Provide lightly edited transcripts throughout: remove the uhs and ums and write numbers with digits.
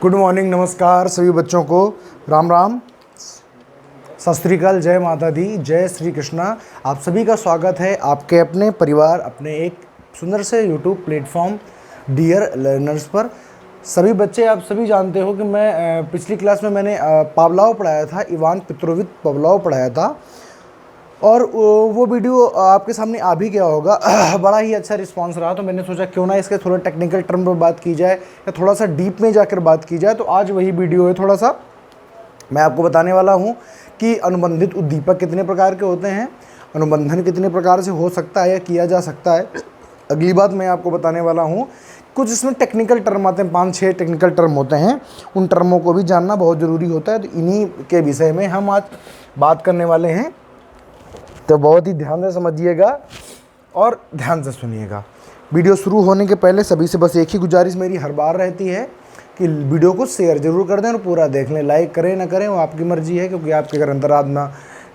Good morning, नमस्कार सभी बच्चों को। राम राम, सत श्री अकाल, जय माता दी, जय श्री कृष्णा। आप सभी का स्वागत है आपके अपने परिवार, अपने एक सुंदर से यूट्यूब प्लेटफॉर्म डियर लर्नर्स पर। सभी बच्चे, आप सभी जानते हो कि मैं पिछली क्लास में मैंने पावलोव पढ़ाया था, इवान पेत्रोविच पावलोव पढ़ाया था और वो वीडियो आपके सामने आ भी गया होगा। बड़ा ही अच्छा रिस्पांस रहा, तो मैंने सोचा क्यों ना इसके थोड़ा टेक्निकल टर्म पर बात की जाए या थोड़ा सा डीप में जाकर बात की जाए। तो आज वही वीडियो है। थोड़ा सा मैं आपको बताने वाला हूँ कि अनुबंधित उद्दीपक कितने प्रकार के होते हैं, अनुबंधन कितने प्रकार से हो सकता है या किया जा सकता है। अगली बात मैं आपको बताने वाला हूँ, कुछ इसमें टेक्निकल टर्म आते हैं, 5-6 टेक्निकल टर्म होते हैं, उन टर्मों को भी जानना बहुत ज़रूरी होता है। तो इन्हीं के विषय में हम आज बात करने वाले हैं, तो बहुत ही ध्यान से समझिएगा और ध्यान से सुनिएगा। वीडियो शुरू होने के पहले सभी से बस एक ही गुजारिश मेरी हर बार रहती है कि वीडियो को शेयर जरूर कर दें और पूरा देख लें। लाइक करें ना करें वो आपकी मर्जी है, क्योंकि आपके अगर अंतरात्मा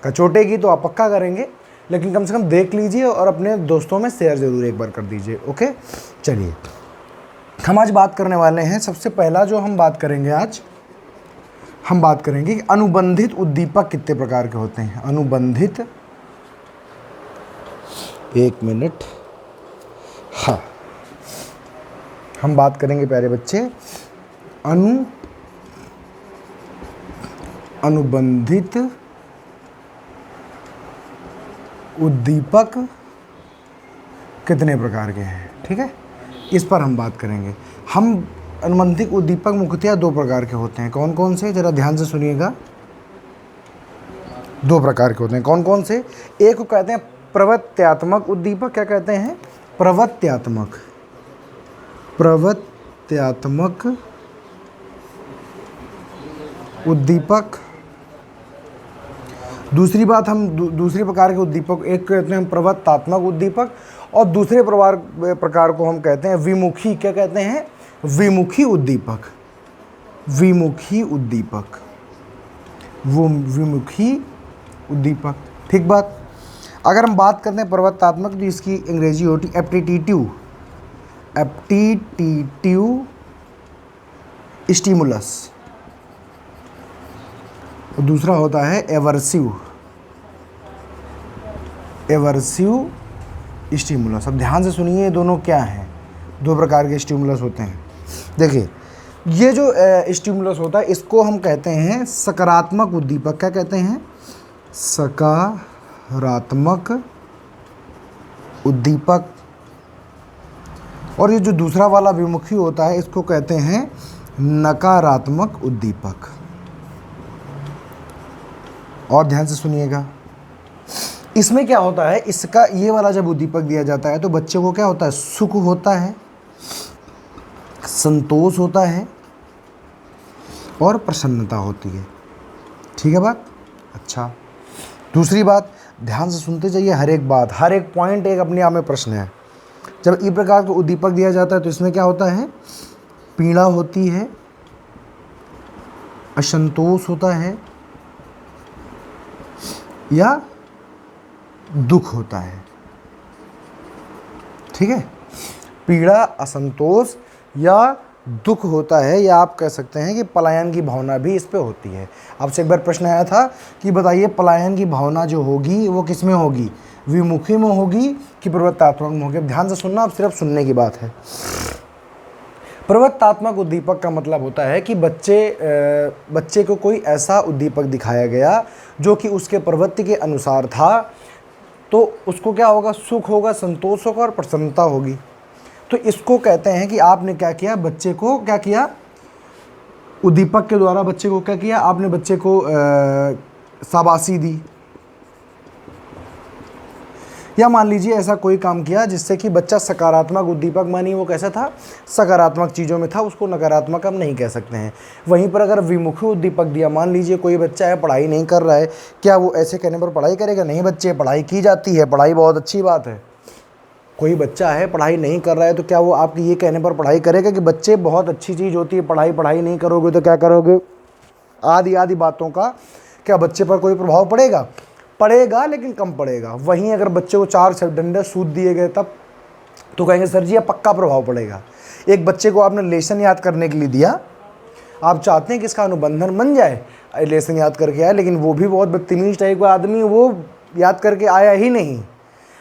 का चोटेगी तो आप पक्का करेंगे, लेकिन कम से कम देख लीजिए और अपने दोस्तों में शेयर ज़रूर एक बार कर दीजिए। ओके, चलिए हम आज बात करने वाले हैं। सबसे पहला जो हम बात करेंगे आज, हम बात करेंगे कि अनुबंधित उद्दीपक कितने प्रकार के होते हैं। अनुबंधित, एक मिनट, हाँ, हम बात करेंगे प्यारे बच्चे अनुबंधित उद्दीपक कितने प्रकार के हैं। ठीक है, इस पर हम बात करेंगे। हम अनुबंधित उद्दीपक मुख्यतः 2 प्रकार के होते हैं। कौन कौन से, जरा ध्यान से सुनिएगा। 2 प्रकार के होते हैं। कौन कौन से? एक को कहते हैं प्रवृत्त्यात्मक उद्दीपक। क्या कहते हैं? प्रवृत्त्यात्मक उद्दीपक। दूसरी बात, हम दूसरे प्रकार के उद्दीपक, एक कहते हैं प्रवृत्तात्मक उद्दीपक और दूसरे प्रकार को हम कहते हैं विमुखी। क्या कहते हैं? विमुखी उद्दीपक। विमुखी उद्दीपक, वो विमुखी उद्दीपक। ठीक बात। अगर हम बात करते हैं प्रवृत्तात्मक, तो इसकी अंग्रेजी होती है एप्टीट्यूड स्टिमुलस, और दूसरा होता है एवर्सिव स्टिमुलस। अब ध्यान से सुनिए, ये दोनों क्या हैं। 2 प्रकार के स्टिमुलस होते हैं। देखिए, ये जो स्टिमुलस होता है इसको हम कहते हैं सकारात्मक उद्दीपक। क्या कहते हैं? सकारात्मक उद्दीपक। और ये जो दूसरा वाला विमुखी होता है इसको कहते हैं नकारात्मक उद्दीपक। और ध्यान से सुनिएगा, इसमें क्या होता है, इसका ये वाला जब उद्दीपक दिया जाता है तो बच्चे को क्या होता है? सुख होता है, संतोष होता है और प्रसन्नता होती है। ठीक है बात? अच्छा, दूसरी बात, ध्यान से सुनते जाइए। हर एक बात, हर एक पॉइंट एक अपने आप में प्रश्न है। जब इस प्रकार का उद्दीपक दिया जाता है तो इसमें क्या होता है? पीड़ा होती है, असंतोष होता है या दुख होता है। ठीक है, पीड़ा, असंतोष या दुख होता है, या आप कह सकते हैं कि पलायन की भावना भी इस पे होती है। आपसे एक बार प्रश्न आया था कि बताइए पलायन की भावना जो होगी वो किस में होगी? विमुखी में होगी कि प्रवृत्तात्मक में होगी? अब ध्यान से सुनना, अब सिर्फ सुनने की बात है। प्रवृत्तात्मक उद्दीपक का मतलब होता है कि बच्चे को कोई ऐसा उद्दीपक दिखाया गया जो कि उसके प्रवृत्ति के अनुसार था, तो उसको क्या होगा? सुख होगा, संतोष होगा और प्रसन्नता होगी। तो इसको कहते हैं कि आपने क्या किया, बच्चे को क्या किया, उद्दीपक के द्वारा बच्चे को क्या किया, आपने बच्चे को शाबाशी दी, या मान लीजिए ऐसा कोई काम किया जिससे कि बच्चा सकारात्मक उद्दीपक, मानी वो कैसा था? सकारात्मक चीज़ों में था, उसको नकारात्मक हम नहीं कह सकते हैं। वहीं पर अगर विमुखी उद्दीपक दिया, मान लीजिए कोई बच्चा है पढ़ाई नहीं कर रहा है, क्या वो ऐसे कहने पर पढ़ाई करेगा? नहीं बच्चे, पढ़ाई की जाती है, पढ़ाई बहुत अच्छी बात है। कोई बच्चा है पढ़ाई नहीं कर रहा है तो क्या वो आपके ये कहने पर पढ़ाई करेगा कि बच्चे बहुत अच्छी चीज़ होती है पढ़ाई नहीं करोगे तो क्या करोगे? आदि बातों का क्या बच्चे पर कोई प्रभाव पड़ेगा? पड़ेगा, लेकिन कम पड़ेगा। वहीं अगर बच्चे को 4 डंडे सूद दिए गए तब तो कहेंगे सर जी अब पक्का प्रभाव पड़ेगा। एक बच्चे को आपने लेसन याद करने के लिए दिया आप चाहते हैं कि इसका अनुबंधन बन जाए, लेसन याद करके आए, लेकिन वो भी बहुत बदतमीज टाइप का आदमी, वो याद करके आया ही नहीं।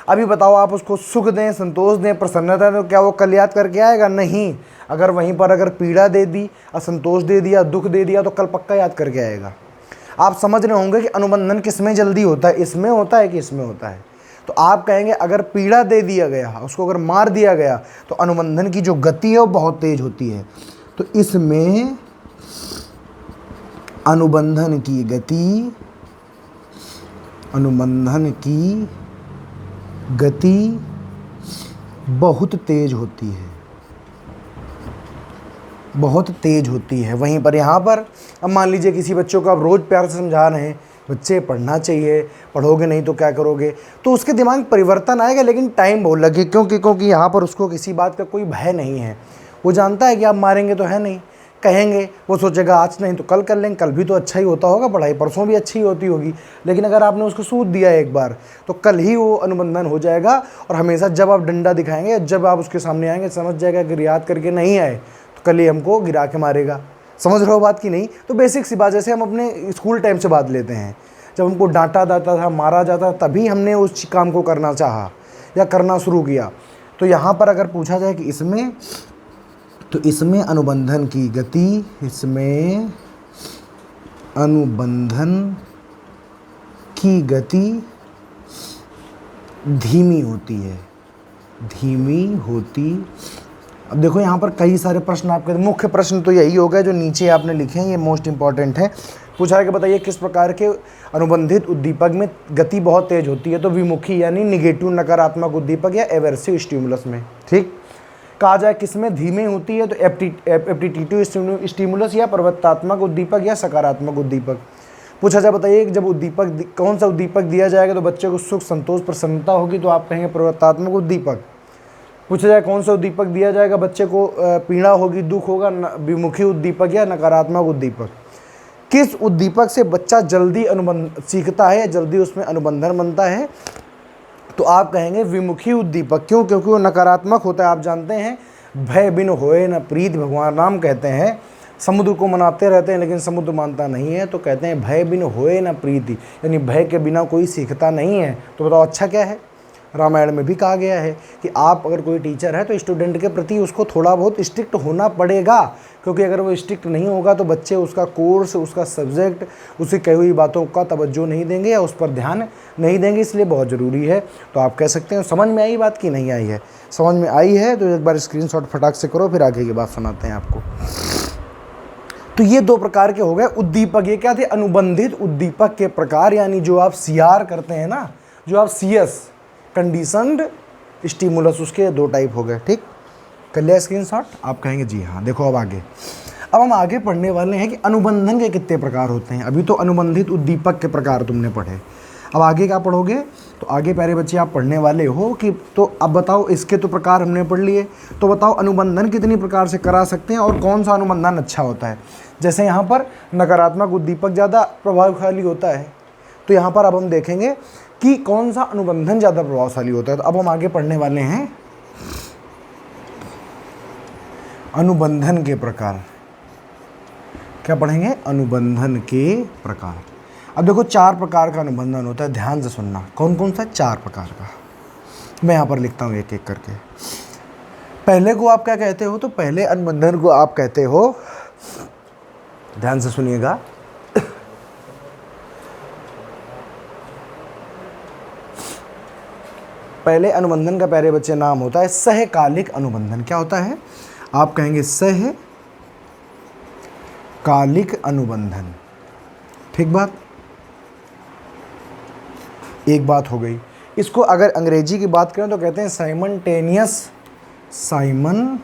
अभी बताओ, आप उसको सुख दें, संतोष दें, प्रसन्नता दें, तो क्या वो कल याद करके आएगा? नहीं। अगर वहीं पर अगर पीड़ा दे दी, असंतोष दे दिया, दुख दे दिया, तो कल पक्का याद करके आएगा। आप समझ रहे होंगे कि अनुबंधन किस में जल्दी होता है, इसमें होता है कि इसमें होता है। तो आप कहेंगे अगर पीड़ा दे दिया गया, उसको अगर मार दिया गया, तो अनुबंधन की जो गति है वो बहुत तेज होती है। तो इसमें अनुबंधन की गति, अनुबंधन की गति बहुत तेज होती है, बहुत तेज होती है। वहीं पर यहाँ पर अब मान लीजिए किसी बच्चों को आप रोज़ प्यार से समझा रहे हैं, बच्चे पढ़ना चाहिए, पढ़ोगे नहीं तो क्या करोगे, तो उसके दिमाग में परिवर्तन आएगा, लेकिन टाइम बहुत लगे। क्योंकि यहाँ पर उसको किसी बात का कोई भय नहीं है। वो जानता है कि आप मारेंगे तो है नहीं, कहेंगे, वो सोचेगा आज नहीं तो कल कर लेंगे, कल भी तो अच्छा ही होता होगा, पढ़ाई परसों भी अच्छी होती होगी। लेकिन अगर आपने उसको सूद दिया एक बार, तो कल ही वो अनुबंधन हो जाएगा। और हमेशा जब आप डंडा दिखाएंगे, जब आप उसके सामने आएंगे, समझ जाएगा कि याद करके नहीं आए तो कल ही हमको गिरा के मारेगा। समझ रहे हो बात की नहीं? तो बेसिक सी बात, जैसे हम अपने स्कूल टाइम से बात लेते हैं, जब हमको डांटा जाता था, मारा जाता था, तभी हमने उस काम को करना चाहा या करना शुरू किया। तो यहाँ पर अगर पूछा जाए कि इसमें, तो इसमें अनुबंधन की गति, इसमें अनुबंधन की गति धीमी होती है, धीमी होती। अब देखो यहाँ पर कई सारे प्रश्न आपके, मुख्य प्रश्न तो यही हो गए जो नीचे आपने लिखे हैं, ये मोस्ट इंपॉर्टेंट है। पूछा है कि बताइए किस प्रकार के अनुबंधित उद्दीपक में गति बहुत तेज होती है, तो विमुखी यानी निगेटिव नकारात्मक उद्दीपक या एवर्सिव स्टिमुलस में। ठीक। कहा जाए किस में धीमे होती है, तो एप्टीटिव स्टिमुलस या प्रवृत्तात्मक उद्दीपक या सकारात्मक उद्दीपक। पूछा जाए बताइए जब उद्दीपक, कौन सा उद्दीपक दिया जाएगा तो बच्चे को सुख, संतोष, प्रसन्नता होगी, तो आप कहेंगे प्रवृत्तात्मक उद्दीपक। पूछा जाए कौन सा उद्दीपक दिया जाएगा बच्चे को पीड़ा होगी, दुख होगा, विमुखी उद्दीपक या नकारात्मक उद्दीपक। किस उद्दीपक से बच्चा जल्दी अनुबंध सीखता है या जल्दी उसमें अनुबंधन बनता है, तो आप कहेंगे विमुखी उद्दीपक। क्यों? क्योंकि वो नकारात्मक होता है। आप जानते हैं भय बिन होए न प्रीत, भगवान राम कहते हैं। समुद्र को मनाते रहते हैं लेकिन समुद्र मानता नहीं है, तो कहते हैं भय बिन होए न प्रीति, यानी भय के बिना कोई सीखता नहीं है। तो बताओ अच्छा क्या है? रामायण में भी कहा गया है कि आप अगर कोई टीचर है तो स्टूडेंट के प्रति उसको थोड़ा बहुत स्ट्रिक्ट होना पड़ेगा, क्योंकि अगर वो स्ट्रिक्ट नहीं होगा तो बच्चे उसका कोर्स, उसका सब्जेक्ट, उसकी कही हुई बातों का तवज्जो नहीं देंगे या उस पर ध्यान नहीं देंगे, इसलिए बहुत ज़रूरी है। तो आप कह सकते हैं समझ में आई बात की नहीं आई है? समझ में आई है तो एक बार स्क्रीनशॉट फटाक से करो, फिर आगे की बात सुनाते हैं आपको। तो ये दो प्रकार के हो गए उद्दीपक। ये क्या थे? अनुबंधित उद्दीपक के प्रकार, यानी जो आप सीआर करते हैं ना, जो आप सीएस, कंडीशनड स्टिमुलस, उसके दो टाइप हो गए। ठीक, कर लिया स्क्रीनशॉट? आप कहेंगे जी हाँ। देखो अब आगे, अब हम आगे पढ़ने वाले हैं कि अनुबंधन के कितने प्रकार होते हैं। अभी तो अनुबंधित उद्दीपक के प्रकार तुमने पढ़े, अब आगे क्या पढ़ोगे? तो आगे प्यारे बच्चे आप पढ़ने वाले हो कि तो अब बताओ, इसके तो प्रकार हमने पढ़ लिए, तो बताओ अनुबंधन कितनी प्रकार से करा सकते हैं और कौन सा अनुबंधन अच्छा होता है। जैसे यहाँ पर नकारात्मक उद्दीपक ज़्यादा प्रभावशाली होता है, तो यहाँ पर अब हम देखेंगे कि कौन सा अनुबंधन ज़्यादा प्रभावशाली होता है। तो अब हम आगे पढ़ने वाले हैं अनुबंधन के प्रकार। क्या पढ़ेंगे? अनुबंधन के प्रकार। अब देखो 4 प्रकार का अनुबंधन होता है, ध्यान से सुनना। कौन कौन सा? 4 प्रकार का। मैं यहाँ पर लिखता हूँ एक एक करके। पहले को आप क्या कहते हो? तो पहले अनुबंधन को आप कहते हो, ध्यान से सुनिएगा, पहले अनुबंधन का प्यारे बच्चे नाम होता है सहकालिक अनुबंधन। क्या होता है? आप कहेंगे सहकालिक अनुबंधन। ठीक बात, एक बात हो गई। इसको अगर अंग्रेजी की बात करें तो कहते हैं साइमल्टेनियस, MUL,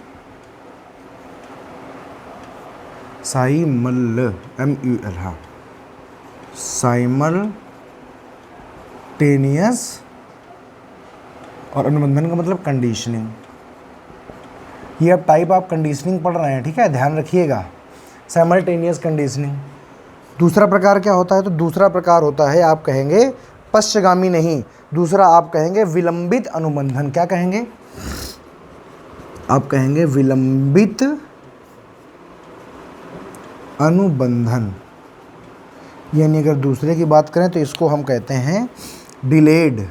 साइमल्टेनियस, और अनुबंधन का मतलब कंडीशनिंग। ये अब टाइप आप कंडीशनिंग पढ़ रहे हैं, ठीक है, ध्यान रखिएगा। Simultaneous conditioning. दूसरा प्रकार क्या होता है? तो दूसरा प्रकार होता है, आप कहेंगे पश्चगामी नहीं, दूसरा आप कहेंगे विलंबित अनुबंधन। क्या कहेंगे? आप कहेंगे विलंबित अनुबंधन, यानी अगर दूसरे की बात करें तो इसको हम कहते हैं डिलेड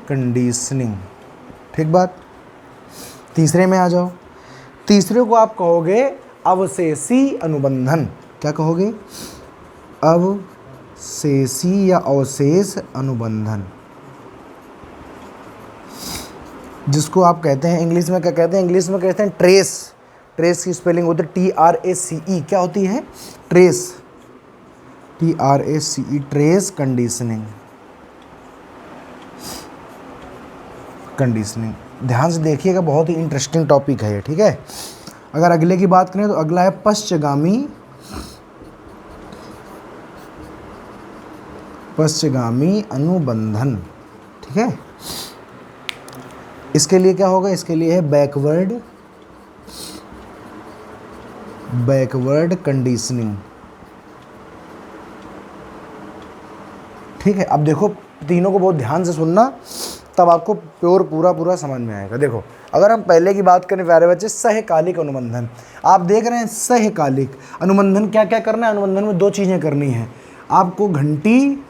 कंडीशनिंग, ठीक बात। तीसरे में आ जाओ, तीसरे को आप कहोगे अवशेषी अनुबंधन। क्या कहोगे? अवशेषी या अवशेष अनुबंधन, जिसको आप कहते हैं इंग्लिश में क्या कहते हैं? इंग्लिश में कहते हैं ट्रेस की स्पेलिंग होती है TRACE। क्या होती है? Trace, TRACE, trace conditioning. ध्यान से देखिएगा, बहुत ही इंटरेस्टिंग टॉपिक है ये, ठीक है। अगर अगले की बात करें तो अगला है पश्चगामी अनुबंधन, ठीक है। इसके लिए क्या होगा? इसके लिए है बैकवर्ड कंडीशनिंग, ठीक है। अब देखो, तीनों को बहुत ध्यान से सुनना, तब आपको पूरा समझ में आएगा। देखो, अगर हम पहले की बात करें प्यारे बच्चे, सहकालिक अनुबंधन, आप देख रहे हैं सहकालिक अनुबंधन क्या क्या करना है? अनुबंधन में दो चीज़ें करनी है आपको, घंटी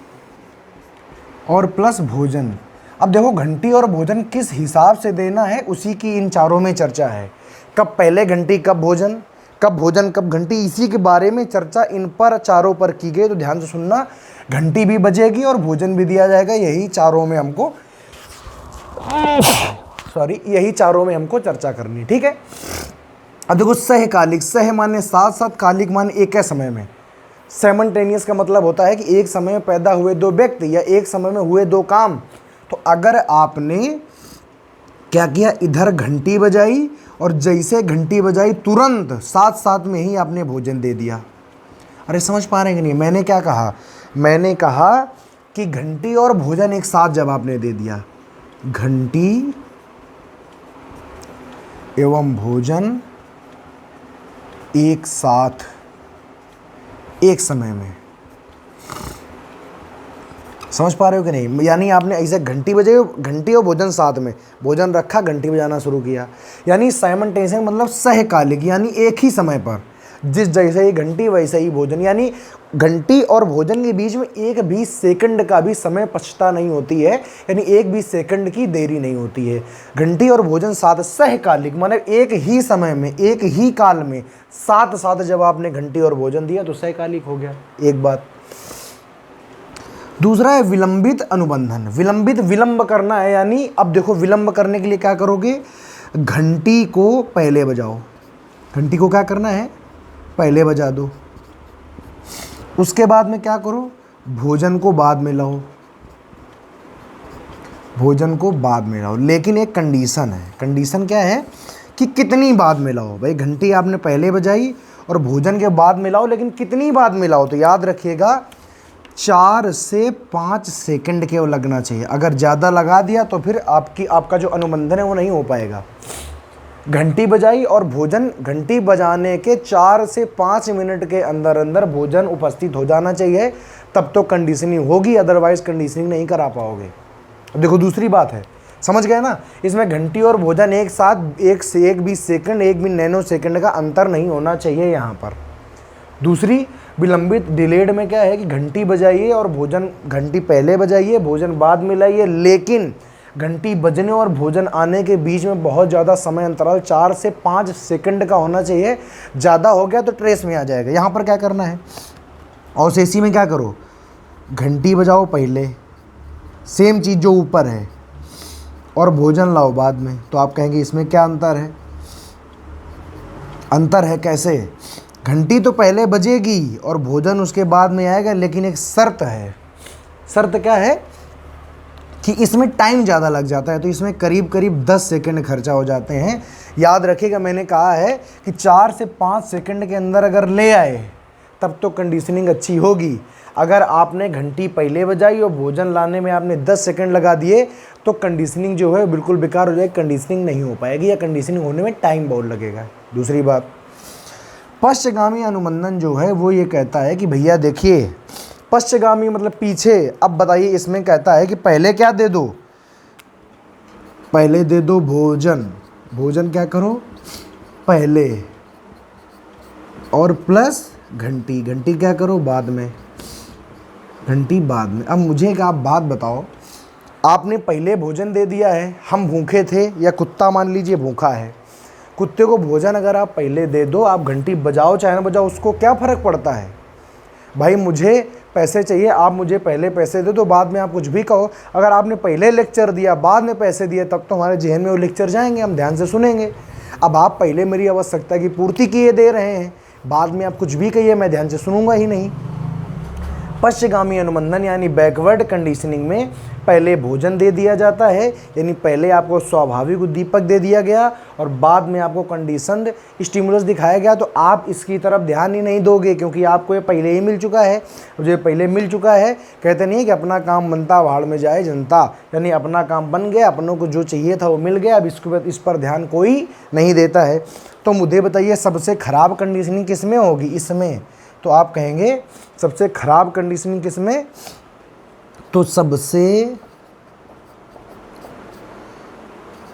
और प्लस भोजन। अब देखो, घंटी और भोजन किस हिसाब से देना है, उसी की इन चारों में चर्चा है। कब पहले घंटी, कब भोजन, कब घंटी, इसी के बारे में चर्चा इन पर चारों पर की गई। तो ध्यान से सुनना, घंटी भी बजेगी और भोजन भी दिया जाएगा, यही चारों में हमको चर्चा करनी, ठीक है। अब देखो, सहकालिक, सह माने साथ साथ, कालिक माने एक है समय में। साइमल्टेनियस का मतलब होता है कि एक समय में पैदा हुए दो व्यक्ति या एक समय में हुए दो काम। तो अगर आपने क्या किया, इधर घंटी बजाई और जैसे घंटी बजाई तुरंत साथ साथ में ही आपने भोजन दे दिया। अरे समझ पा रहे हैं कि नहीं? मैंने क्या कहा? मैंने कहा कि घंटी और भोजन एक साथ जब आपने दे दिया, घंटी एवं भोजन एक साथ एक समय में, समझ पा रहे हो कि नहीं? यानी आपने ऐसे घंटी बजाई, घंटी और भोजन साथ में, भोजन रखा, घंटी बजाना शुरू किया, यानी साइमल्टेनियस मतलब सहकालिक, यानी एक ही समय पर, जिस जैसे ही घंटी वैसे ही भोजन, यानी घंटी और भोजन के बीच में एक भी सेकंड का भी समय पछता नहीं होती है, यानी एक भी सेकंड की देरी नहीं होती है। घंटी और भोजन साथ, सहकालिक माने एक ही समय में, एक ही काल में साथ साथ जब आपने घंटी और भोजन दिया तो सहकालिक हो गया, एक बात। दूसरा है विलंबित अनुबंधन। विलंब करना है, यानी अब देखो, विलंब करने के लिए क्या करोगे? घंटी को पहले बजाओ, घंटी को क्या करना है? पहले बजा दो। उसके बाद में क्या करो? भोजन को बाद में लाओ, लेकिन एक कंडीशन है। कंडीशन क्या है? कि कितनी बाद में लाओ। भाई, घंटी आपने पहले बजाई और भोजन के बाद में लाओ, लेकिन कितनी बाद में लाओ? तो याद रखिएगा, 4 से 5 सेकंड के वो लगना चाहिए। अगर ज़्यादा लगा दिया तो फिर आपका जो अनुबंधन है वो नहीं हो पाएगा। घंटी बजाई और भोजन, घंटी बजाने के 4 से 5 मिनट के अंदर अंदर भोजन उपस्थित हो जाना चाहिए, तब तो कंडीशनिंग होगी, अदरवाइज कंडीशनिंग नहीं करा पाओगे। अब देखो, दूसरी बात है, समझ गए ना? इसमें घंटी और भोजन एक साथ, एक से एक भी सेकंड, एक भी नैनो सेकंड का अंतर नहीं होना चाहिए यहाँ पर। दूसरी, विलंबित डिलेड में क्या है कि घंटी बजाइए और भोजन, घंटी पहले बजाइए, भोजन बाद में लाइए, लेकिन घंटी बजने और भोजन आने के बीच में बहुत ज़्यादा समय अंतराल 4 से 5 सेकंड का होना चाहिए। ज़्यादा हो गया तो ट्रेस में आ जाएगा। यहाँ पर क्या करना है? अवशेषी में क्या करो? घंटी बजाओ पहले, सेम चीज़ जो ऊपर है, और भोजन लाओ बाद में। तो आप कहेंगे इसमें क्या अंतर है? अंतर है कैसे? घंटी तो पहले बजेगी और भोजन उसके बाद में आएगा, लेकिन एक शर्त है। शर्त क्या है? कि इसमें टाइम ज़्यादा लग जाता है, तो इसमें करीब 10 सेकंड खर्चा हो जाते हैं। याद रखिएगा, मैंने कहा है कि 4 से 5 सेकंड के अंदर अगर ले आए तब तो कंडीशनिंग अच्छी होगी। अगर आपने घंटी पहले बजाई और भोजन लाने में आपने 10 सेकंड लगा दिए तो कंडीशनिंग जो है बिल्कुल बेकार हो जाएगी, कंडीशनिंग नहीं हो पाएगी या कंडीशनिंग होने में टाइम बहुत लगेगा। दूसरी बात, पश्चगामी अनुबंधन जो है वो ये कहता है कि भैया देखिए, पश्चगामी मतलब पीछे। अब बताइए, इसमें कहता है कि पहले क्या दे दो? पहले दे दो भोजन, भोजन क्या करो पहले, और प्लस घंटी, घंटी क्या करो बाद में, घंटी बाद में। अब मुझे एक आप बात बताओ, आपने पहले भोजन दे दिया है, हम भूखे थे, या कुत्ता मान लीजिए भूखा है, कुत्ते को भोजन अगर आप पहले दे दो, आप घंटी बजाओ चाहे ना बजाओ, उसको क्या फ़र्क पड़ता है। भाई मुझे पैसे चाहिए, आप मुझे पहले पैसे दे दो, बाद में आप कुछ भी कहो। अगर आपने पहले लेक्चर दिया बाद में पैसे दिए, तब तो हमारे जहन में वो लेक्चर जाएंगे, हम ध्यान से सुनेंगे। अब आप पहले मेरी आवश्यकता की पूर्ति किए दे रहे हैं, बाद में आप कुछ भी कहिए, मैं ध्यान से सुनूंगा ही नहीं। पश्चगामी अनुबंधन यानी बैकवर्ड कंडीशनिंग में पहले भोजन दे दिया जाता है, यानी पहले आपको स्वाभाविक उद्दीपक दे दिया गया और बाद में आपको कंडीशनड स्टिमुलस दिखाया गया, तो आप इसकी तरफ ध्यान ही नहीं दोगे क्योंकि आपको ये पहले ही मिल चुका है। मुझे पहले मिल चुका है, कहते नहीं कि अपना काम बनता भाड़ में जाए जनता, यानी अपना काम बन गया, अपनों को जो चाहिए था वो मिल गया, अब इस पर ध्यान कोई नहीं देता है। तो मुझे बताइए सबसे ख़राब कंडीशनिंग किस में होगी इसमें, तो आप कहेंगे सबसे ख़राब कंडीशनिंग किस में, तो सबसे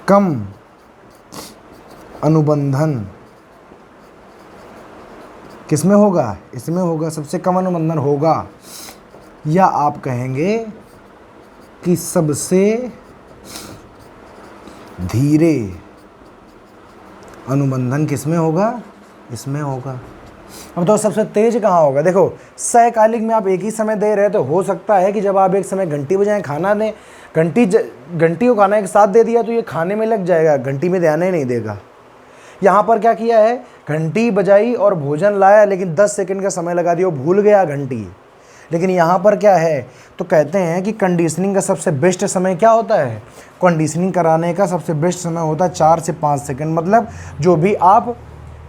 कम अनुबंधन किस में होगा, इसमें होगा, सबसे कम अनुबंधन होगा। या आप कहेंगे कि सबसे धीरे अनुबंधन किस में होगा, इसमें होगा। अब तो सबसे तेज कहाँ होगा, देखो सहकालिक में आप एक ही समय दे रहे, तो हो सकता है कि जब आप एक समय घंटी बजाएं खाना दें, घंटी को खाना एक साथ दे दिया तो ये खाने में लग जाएगा, घंटी में ध्यान ही नहीं देगा। यहाँ पर क्या किया है, घंटी बजाई और भोजन लाया, लेकिन 10 सेकंड का समय लगा दिया, वो भूल गया घंटी। लेकिन यहाँ पर क्या है, तो कहते हैं कि कंडीशनिंग का सबसे बेस्ट समय क्या होता है, कंडीशनिंग कराने का सबसे बेस्ट समय होता है 4 से 5 सेकंड। मतलब जो भी आप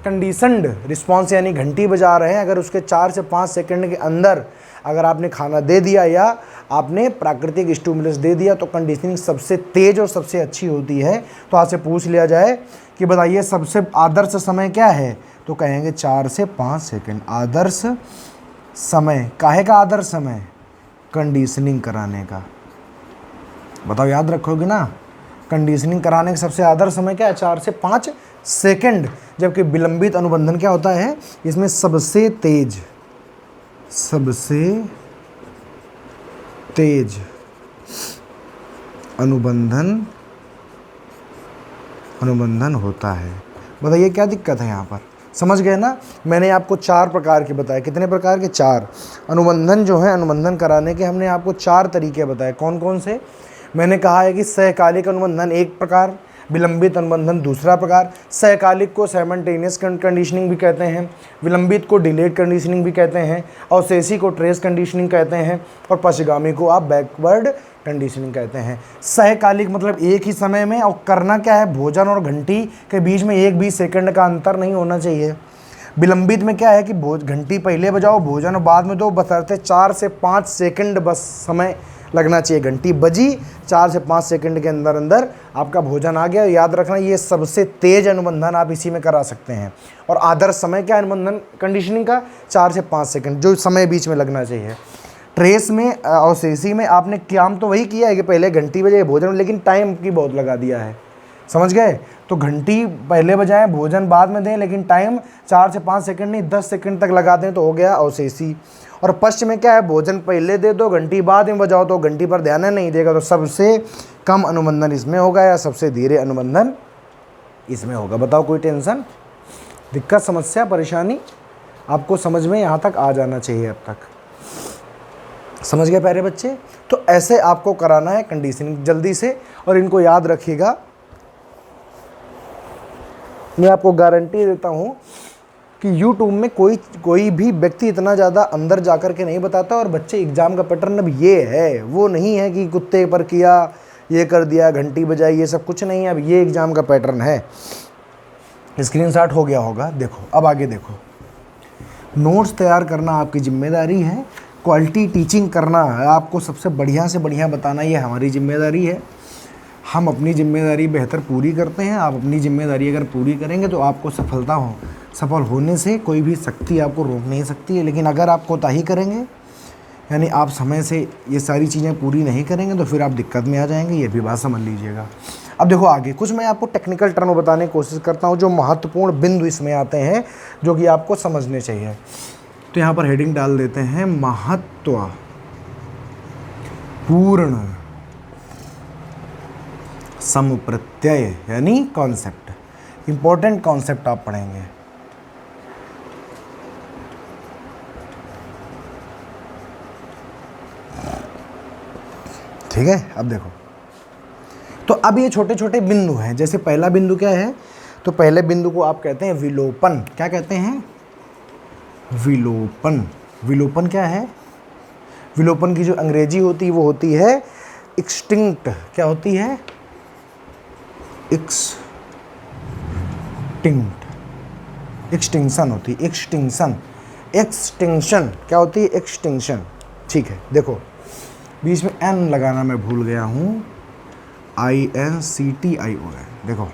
कंडीशनड रिस्पॉन्स यानी घंटी बजा रहे हैं, अगर उसके 4 से 5 सेकंड के अंदर अगर आपने खाना दे दिया या आपने प्राकृतिक स्टिमुलस दे दिया, तो कंडीशनिंग सबसे तेज़ और सबसे अच्छी होती है। तो आपसे पूछ लिया जाए कि बताइए सबसे आदर्श समय क्या है, तो कहेंगे 4 से 5 सेकंड आदर्श समय। काहे का आदर्श समय, कंडीशनिंग कराने का। बताओ याद रखोगे ना, कंडीशनिंग कराने का सबसे आदर्श समय क्या है, 4 से 5 सेकंड। जबकि विलंबित अनुबंधन क्या होता है, इसमें सबसे तेज अनुबंधन होता है। बताइए क्या दिक्कत है यहाँ पर, समझ गए ना। मैंने आपको 4 प्रकार के बताए, कितने प्रकार के, 4 अनुबंधन जो है, अनुबंधन कराने के हमने आपको 4 तरीके बताए। कौन कौन से, मैंने कहा है कि सहकालिक अनुबंधन एक प्रकार, विलंबित अनुबंधन दूसरा प्रकार, सहकालिक को साइमल्टेनियस कंडीशनिंग भी कहते हैं, विलंबित को डिलेड कंडीशनिंग भी कहते हैं, अवशेषी को ट्रेस कंडीशनिंग कहते हैं, और पश्चगामी को आप बैकवर्ड कंडीशनिंग कहते हैं। सहकालिक मतलब एक ही समय में, और करना क्या है, भोजन और घंटी के बीच में 1-20 सेकंड का अंतर नहीं होना चाहिए। विलंबित में क्या है कि घंटी पहले बजाओ, भोजन बाद में दो, बशर्ते 4 से 5 सेकंड बस समय लगना चाहिए। घंटी बजी, 4 से 5 सेकंड के अंदर अंदर आपका भोजन आ गया। याद रखना ये सबसे तेज अनुबंधन आप इसी में करा सकते हैं। और आदर्श समय क्या अनुबंधन कंडीशनिंग का, 4 से 5 सेकंड, जो समय बीच में लगना चाहिए। ट्रेस में अवशेषी में आपने काम तो वही किया है कि पहले घंटी बजाए भोजन, लेकिन टाइम की बहुत लगा दिया है, समझ गए। तो घंटी पहले बजाएं, भोजन बाद में दें, लेकिन टाइम 4 से 5 सेकंड नहीं 10 सेकंड तक लगा दें, तो हो गया अवशेषी। और पश्च में क्या है, भोजन पहले दे दो, घंटी बाद में बजाओ, तो घंटी पर ध्यान नहीं देगा, तो सबसे कम अनुबंधन इसमें होगा, या सबसे धीरे अनुबंधन इसमें होगा। बताओ कोई टेंशन, दिक्कत, समस्या, परेशानी आपको समझ में यहाँ तक आ जाना चाहिए। अब तक समझ गए प्यारे बच्चे। तो ऐसे आपको कराना है कंडीशनिंग जल्दी से, और इनको याद रखिएगा। मैं आपको गारंटी देता हूँ कि YouTube में कोई भी व्यक्ति इतना ज़्यादा अंदर जाकर के नहीं बताता। और बच्चे एग्ज़ाम का पैटर्न अब ये है, वो नहीं है कि कुत्ते पर किया, ये कर दिया, घंटी बजाई, ये सब कुछ नहीं है। अब ये एग्ज़ाम का पैटर्न है। स्क्रीनशॉट हो गया होगा, देखो अब आगे देखो। नोट्स तैयार करना आपकी जिम्मेदारी है, क्वालिटी टीचिंग करना है, आपको सबसे बढ़िया से बढ़िया बताना, ये हमारी जिम्मेदारी है। हम अपनी जिम्मेदारी बेहतर पूरी करते हैं। आप अपनी जिम्मेदारी अगर पूरी करेंगे तो आपको सफल होने से कोई भी शक्ति आपको रोक नहीं सकती है। लेकिन अगर आप कोताही करेंगे, यानी आप समय से ये सारी चीज़ें पूरी नहीं करेंगे, तो फिर आप दिक्कत में आ जाएंगे, ये भी बात समझ लीजिएगा। अब देखो आगे कुछ मैं आपको टेक्निकल टर्म बताने की कोशिश करता हूँ जो महत्वपूर्ण बिंदु इसमें आते हैं जो कि आपको समझने चाहिए। तो यहाँ पर हेडिंग डाल देते हैं महत्वपूर्ण समुप्रत्यय यानी कॉन्सेप्ट। इंपॉर्टेंट कॉन्सेप्ट आप पढ़ेंगे। ठीक है, अब देखो तो अब ये छोटे छोटे बिंदु हैं। जैसे पहला बिंदु क्या है, तो पहले बिंदु को आप कहते हैं विलोपन। क्या कहते हैं? विलोपन। विलोपन क्या है? विलोपन की जो अंग्रेजी होती है वो होती है एक्सटिंक्ट। क्या होती है? एक्सटिंक्ट। एक्सटिंक्शन होती है। एक्सटिंक्शन। एक्सटिंक्शन क्या होती है? एक्सटिंक्शन। ठीक है, देखो बीच में एन लगाना मैं भूल गया हूँ। INCTION। देखो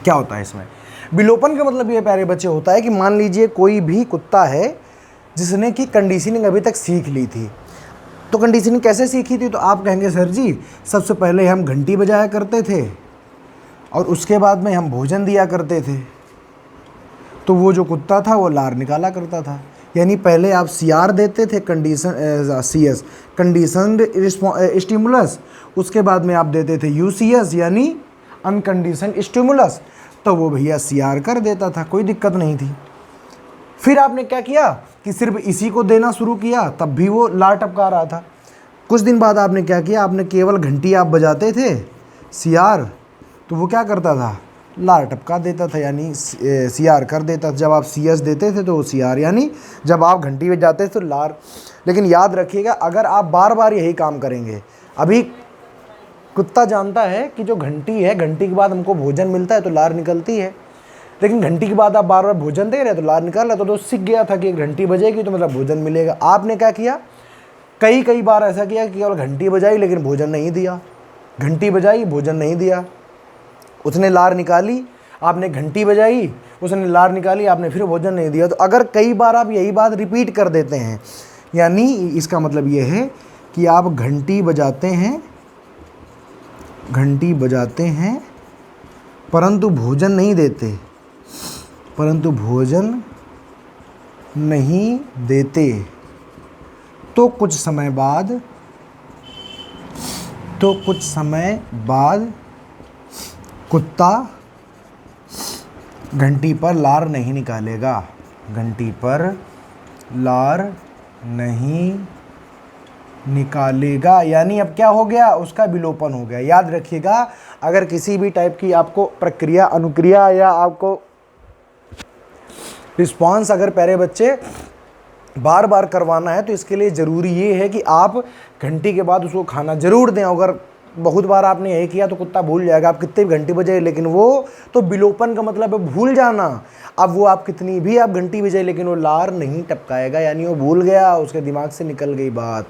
क्या होता है इसमें। विलोपन का मतलब ये प्यारे बच्चे होता है कि मान लीजिए कोई भी कुत्ता है जिसने कि कंडीशनिंग अभी तक सीख ली थी। तो कंडीशनिंग कैसे सीखी थी? तो आप कहेंगे सर जी सबसे पहले हम घंटी बजाया करते थे और उसके बाद में हम भोजन दिया करते थे। तो वो जो कुत्ता था वो लार निकाला करता था। यानी पहले आप CR देते थे, CS कंडीशनड स्टिमुलस, उसके बाद में आप देते थे UCS यानी अनकंडीशनड स्टिमुलस, तो वो भैया CR कर देता था, कोई दिक्कत नहीं थी। फिर आपने क्या किया कि सिर्फ इसी को देना शुरू किया, तब भी वो लार टपका रहा था। कुछ दिन बाद आपने क्या किया, आपने केवल घंटी आप बजाते थे CR, तो वो क्या करता था? लार टपका देता था यानी CR कर देता था। जब आप CS देते थे तो वो CR यानी जब आप घंटी बजाते थे तो लार। लेकिन याद रखिएगा अगर आप बार बार यही काम करेंगे, अभी कुत्ता जानता है कि जो घंटी है, घंटी के बाद हमको भोजन मिलता है तो लार निकलती है, लेकिन घंटी के बाद आप बार बार भोजन दे रहे तो लार निकाल रहा, तो सीख गया था कि घंटी बजेगी तो मतलब भोजन मिलेगा। आपने क्या किया, कई बार ऐसा किया कि केवल घंटी बजाई लेकिन भोजन नहीं दिया, घंटी बजाई भोजन नहीं दिया, उसने लार निकाली, आपने घंटी बजाई, उसने लार निकाली, आपने फिर भोजन नहीं दिया। तो अगर कई बार आप यही बात रिपीट कर देते हैं, यानी इसका मतलब ये है कि आप घंटी बजाते हैं परंतु भोजन नहीं देते, तो कुछ समय बाद कुत्ता घंटी पर लार नहीं निकालेगा, घंटी पर लार नहीं निकालेगा। यानी अब क्या हो गया, उसका विलोपन हो गया। याद रखिएगा अगर किसी भी टाइप की आपको प्रक्रिया, अनुक्रिया या आपको रिस्पॉन्स अगर प्यारे बच्चे बार बार करवाना है तो इसके लिए ज़रूरी ये है कि आप घंटी के बाद उसको खाना ज़रूर दें। अगर बहुत बार आपने यही किया तो कुत्ता भूल जाएगा, आप कितनी भी घंटी बजाए, लेकिन वो तो विलोपन का मतलब है भूल जाना। अब वो आप कितनी भी आप घंटी बजाए लेकिन वो लार नहीं टपकाएगा, यानी वो भूल गया, उसके दिमाग से निकल गई बात।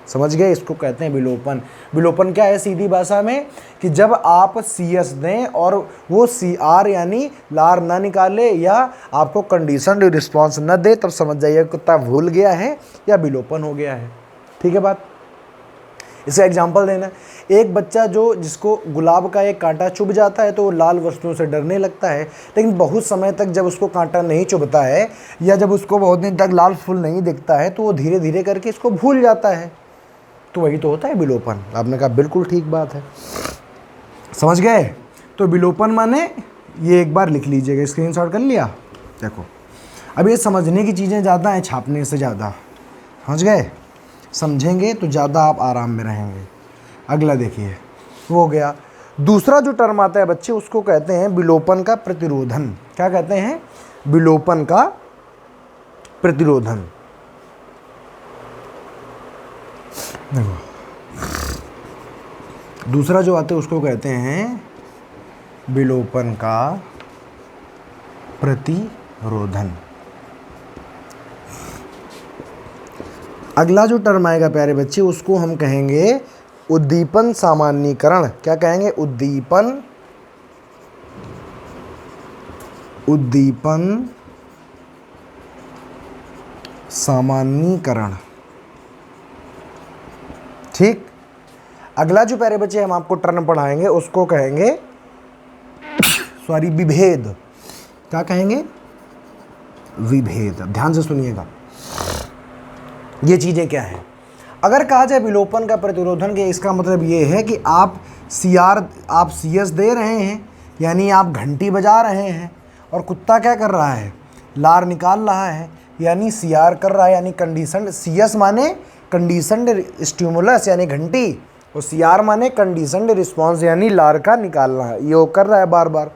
समझ गए? इसको कहते हैं विलोपन। विलोपन क्या है सीधी भाषा में, कि जब आप CS दें और वो CR यानी लार ना निकाले या आपको कंडीशनड रिस्पॉन्स न दे, तब समझ जाइए कुत्ता भूल गया है या विलोपन हो गया है। ठीक है बात? इसका एग्जाम्पल देना, एक बच्चा जिसको गुलाब का एक कांटा चुभ जाता है तो वो लाल वस्तुओं से डरने लगता है, लेकिन बहुत समय तक जब उसको कांटा नहीं चुभता है या जब उसको बहुत दिन तक लाल फूल नहीं दिखता है तो वो धीरे धीरे करके इसको भूल जाता है। तो वही तो होता है विलोपन। आपने कहा बिल्कुल ठीक बात है, समझ गए? तो विलोपन माने ये एक बार लिख लीजिएगा, स्क्रीनशॉट कर लिया। देखो अब ये समझने की चीज़ें ज़्यादा हैं छापने से ज़्यादा, समझ गए? समझेंगे तो ज़्यादा आप आराम में रहेंगे। अगला देखिए, वो हो गया। दूसरा जो टर्म आता है बच्चे उसको कहते हैं विलोपन का प्रतिरोधन। क्या कहते हैं? विलोपन का प्रतिरोधन। देखो दूसरा जो आता है उसको कहते हैं विलोपन का प्रतिरोधन। अगला जो टर्म आएगा प्यारे बच्चे उसको हम कहेंगे उद्दीपन सामान्यीकरण। क्या कहेंगे? उद्दीपन सामान्यीकरण। ठीक, अगला जो प्यारे बच्चे हम आपको टर्म पढ़ाएंगे उसको कहेंगे सॉरी विभेद। क्या कहेंगे? विभेद। ध्यान से सुनिएगा ये चीजें क्या है। अगर कहा जाए विलोपन का प्रतिरोधन के, इसका मतलब ये है कि आप CS दे रहे हैं, यानी आप घंटी बजा रहे हैं, और कुत्ता क्या कर रहा है? लार निकाल रहा है, यानी CR कर रहा है, यानी कंडीशनड। CS माने कंडीशनड स्टिमुलस यानी घंटी, और CR माने कंडीशनड रिस्पॉन्स यानी लार का निकालना। ये वो कर रहा है बार बार।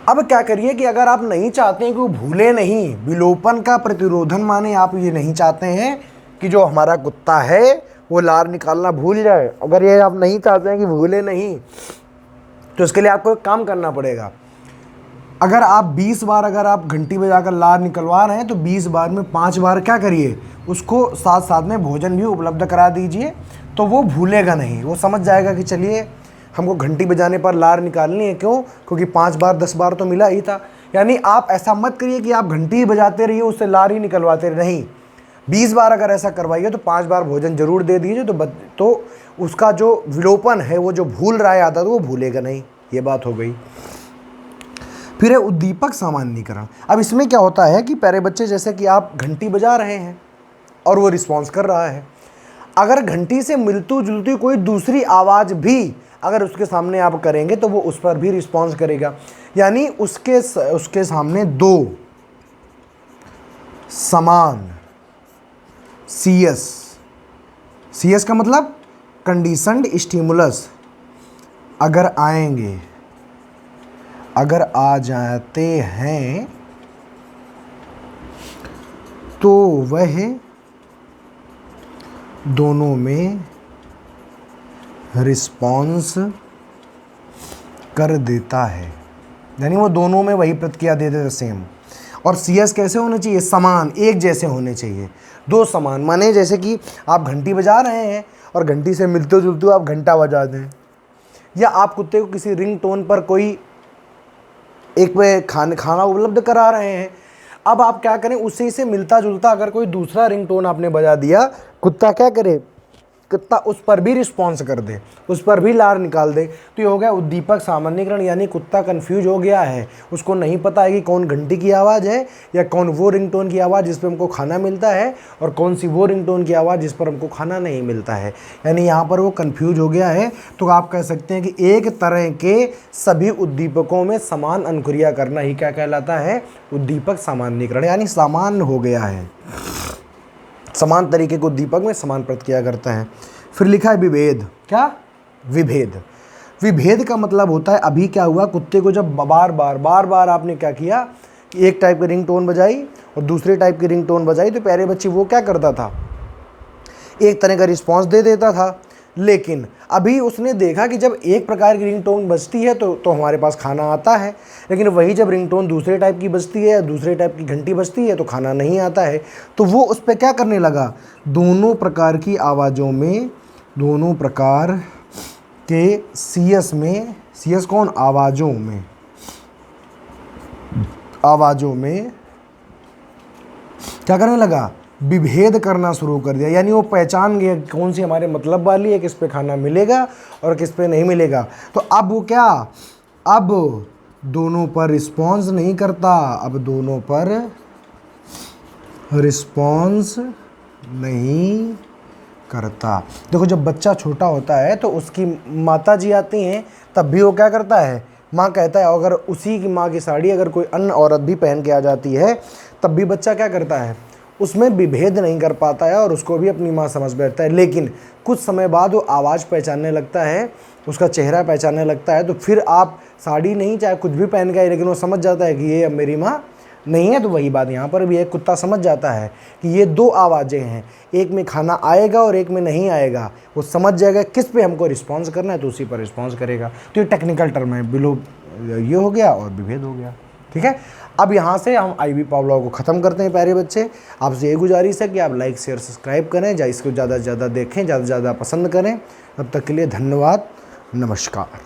अब क्या करिए कि अगर आप नहीं चाहते हैं कि वो भूले नहीं, विलोपन का प्रतिरोधन माने आप ये नहीं चाहते हैं कि जो हमारा कुत्ता है वो लार निकालना भूल जाए। अगर ये आप नहीं चाहते हैं कि भूले नहीं, तो इसके लिए आपको एक काम करना पड़ेगा। अगर आप 20 बार अगर आप घंटी बजाकर लार निकलवा रहे हैं, तो 20 बार में 5 बार क्या करिए, उसको साथ साथ में भोजन भी उपलब्ध करा दीजिए, तो वो भूलेगा नहीं। वो समझ जाएगा कि चलिए हमको घंटी बजाने पर लार निकालनी है। क्यों? क्योंकि 5 बार 10 बार तो मिला ही था। यानी आप ऐसा मत करिए कि आप घंटी ही बजाते रहिए, उससे लार ही निकलवाते रहिए। नहीं, 20 बार अगर ऐसा करवाइए तो 5 बार भोजन जरूर दे दीजिए, तो उसका जो विलोपन है, वो जो भूल रहा है आदत, वो भूलेगा नहीं। ये बात हो गई। फिर है उद्दीपक सामान्यीकरण। अब इसमें क्या होता है कि प्यारे बच्चे, जैसे कि आप घंटी बजा रहे हैं और वो रिस्पॉन्स कर रहा है, अगर घंटी से मिलती जुलती कोई दूसरी आवाज़ भी अगर उसके सामने आप करेंगे तो वो उस पर भी रिस्पॉन्स करेगा। यानी उसके सामने 2 समान CS का मतलब कंडीशनड स्टिमुलस अगर आएंगे, अगर आ जाते हैं, तो वह दोनों में रिस्पॉन्स कर देता है। यानी वो दोनों में वही प्रतिक्रिया दे देते सेम। और CS कैसे होने चाहिए? समान, एक जैसे होने चाहिए। 2 समान माने जैसे कि आप घंटी बजा रहे हैं और घंटी से मिलते जुलते आप घंटा बजा दें, या आप कुत्ते को किसी रिंग टोन पर कोई एक पे खाना उपलब्ध करा रहे हैं। अब आप क्या करें, उसी से मिलता जुलता अगर कोई दूसरा रिंग टोन आपने बजा दिया, कुत्ता क्या करे? कुत्ता उस पर भी रिस्पॉन्स कर दे, उस पर भी लार निकाल दे। तो ये हो गया उद्दीपक सामान्यीकरण। यानी कुत्ता कंफ्यूज हो गया है, उसको नहीं पता है कि कौन घंटी की आवाज़ है या कौन वो रिंगटोन की आवाज़ जिस पर हमको खाना मिलता है, और कौन सी वो रिंगटोन की आवाज़ जिस पर हमको खाना नहीं मिलता है। यानी यहाँ पर वो कंफ्यूज हो गया है। तो आप कह सकते हैं कि एक तरह के सभी उद्दीपकों में समान अनुक्रिया करना ही क्या कहलाता है? उद्दीपक सामान्यीकरण। यानी सामान्य हो गया है, समान तरीके को उद्दीपक में समान प्रतिक्रिया करता है। फिर लिखा है विभेद। क्या? विभेद। विभेद का मतलब होता है, अभी क्या हुआ, कुत्ते को जब बार बार आपने क्या किया कि एक टाइप की रिंग टोन बजाई और दूसरे टाइप की रिंग टोन बजाई, तो प्यारे बच्चे वो क्या करता था, एक तरह का रिस्पॉन्स दे देता था। लेकिन अभी उसने देखा कि जब एक प्रकार की रिंगटोन बजती है तो हमारे पास खाना आता है, लेकिन वही जब रिंगटोन दूसरे टाइप की बजती है या दूसरे टाइप की घंटी बजती है तो खाना नहीं आता है। तो वो उस पर क्या करने लगा, दोनों प्रकार की आवाज़ों में, दोनों प्रकार के CS में, CS कौन? आवाज़ों में क्या करने लगा, विभेद करना शुरू कर दिया। यानी वो पहचान गया कौन सी हमारे मतलब वाली है, किस पे खाना मिलेगा और किस पे नहीं मिलेगा। तो अब वो क्या, अब दोनों पर रिस्पॉन्स नहीं करता, अब दोनों पर रिस्पॉन्स नहीं करता। देखो जब बच्चा छोटा होता है तो उसकी माता जी आती हैं, तब भी वो क्या करता है, माँ कहता है, अगर उसी की माँ की साड़ी अगर कोई अन्य औरत भी पहन के आ जाती है तब भी बच्चा क्या करता है, उसमें विभेद नहीं कर पाता है और उसको भी अपनी माँ समझ बैठता है। लेकिन कुछ समय बाद वो आवाज़ पहचानने लगता है, उसका चेहरा पहचानने लगता है, तो फिर आप साड़ी नहीं चाहे कुछ भी पहन के आए, लेकिन वो समझ जाता है कि ये अब मेरी माँ नहीं है। तो वही बात यहाँ पर भी है, कुत्ता समझ जाता है कि ये 2 आवाज़ें हैं, एक में खाना आएगा और एक में नहीं आएगा। वो समझ जाएगा किस पे हमको रिस्पॉन्स करना है, तो उसी पर रिस्पॉन्स करेगा। तो ये टेक्निकल टर्म है, बिलो ये हो गया और विभेद हो गया। ठीक है, अब यहाँ से हम IB पावलोव को ख़त्म करते हैं। प्यारे बच्चे, आपसे ये गुजारिश है कि आप लाइक शेयर सब्सक्राइब करें, इसको ज़्यादा से ज़्यादा देखें, ज़्यादा से ज़्यादा पसंद करें। तब तक के लिए धन्यवाद, नमस्कार।